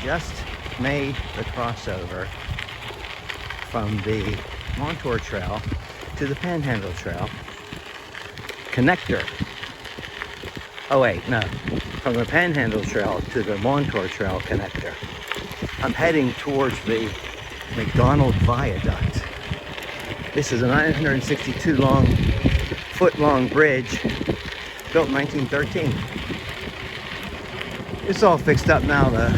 just made the crossover from the Montour Trail to the Panhandle Trail connector. Oh wait, no, from the Panhandle Trail to the Montour Trail connector. I'm heading towards the McDonald Viaduct. This is a 962 foot long bridge built in 1913. It's all fixed up now though.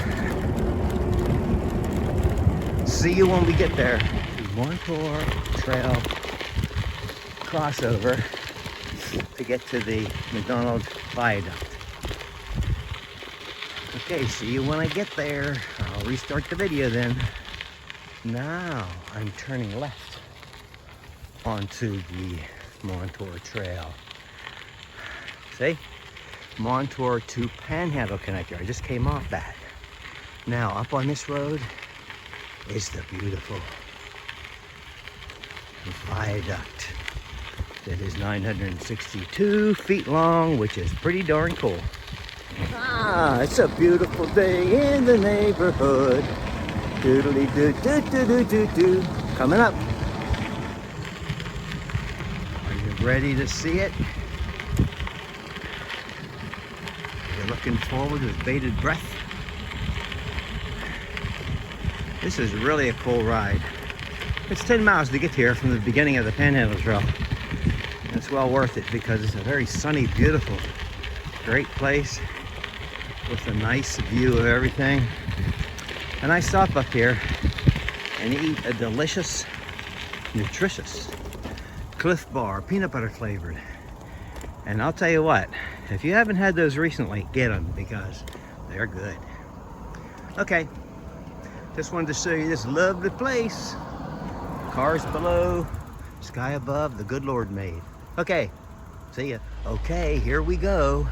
See you when we get there. Montour Trail crossover to get to the McDonald Viaduct. Okay, see you when I get there. I'll restart the video then. Now I'm turning left onto the Montour Trail. See? Montour to Panhandle connector. I just came off that. Now up on this road is the beautiful viaduct that is 962 feet long, which is pretty darn cool. Ah, it's a beautiful day in the neighborhood. Doodly doo doo doo doo doo doo. Coming up. Are you ready to see it? You're looking forward with bated breath. This is really a cool ride. It's 10 miles to get here from the beginning of the Panhandle Trail. It's well worth it because it's a very sunny, beautiful, great place with a nice view of everything. And I stop up here and eat a delicious, nutritious Cliff Bar, peanut butter flavored. And I'll tell you what, if you haven't had those recently, get them because they're good. Okay, just wanted to show you this lovely place. Cars below, sky above, the good Lord made. Okay, see ya. Okay, here we go.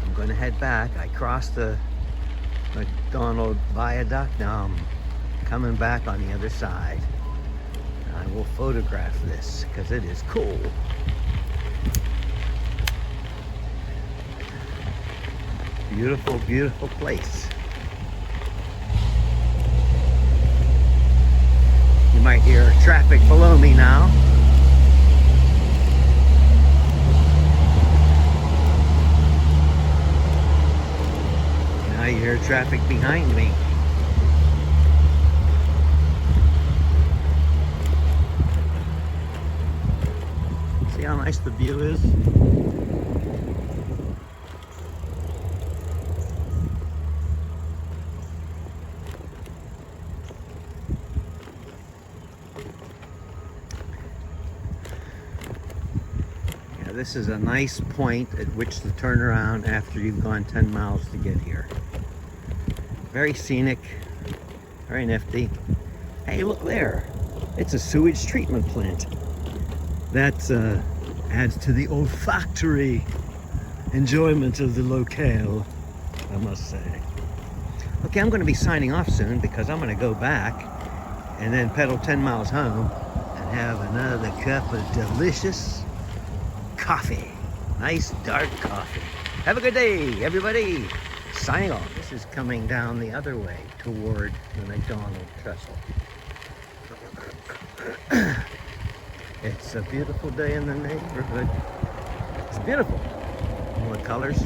I'm gonna head back. I crossed the McDonald Viaduct. Now I'm coming back on the other side. I will photograph this because it is cool. Beautiful, beautiful place. You might hear traffic below me now. Now you hear traffic behind me. See how nice the view is? This is a nice point at which to turn around after you've gone 10 miles to get here. Very scenic, very nifty. Hey, look there. It's a sewage treatment plant. That adds to the olfactory enjoyment of the locale, I must say. Okay, I'm going to be signing off soon because I'm going to go back and then pedal 10 miles home and have another cup of delicious coffee. Nice dark coffee. Have a good day, everybody. Signing off. This is coming down the other way toward the McDonald Trestle. It's a beautiful day in the neighborhood. It's beautiful. All the colors.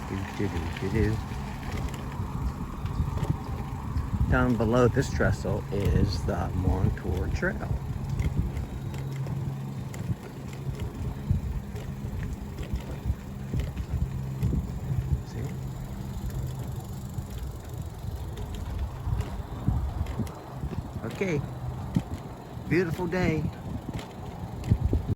Do-do-do-do-do. Down below this trestle is the Montour Trail. See? Okay. Beautiful day.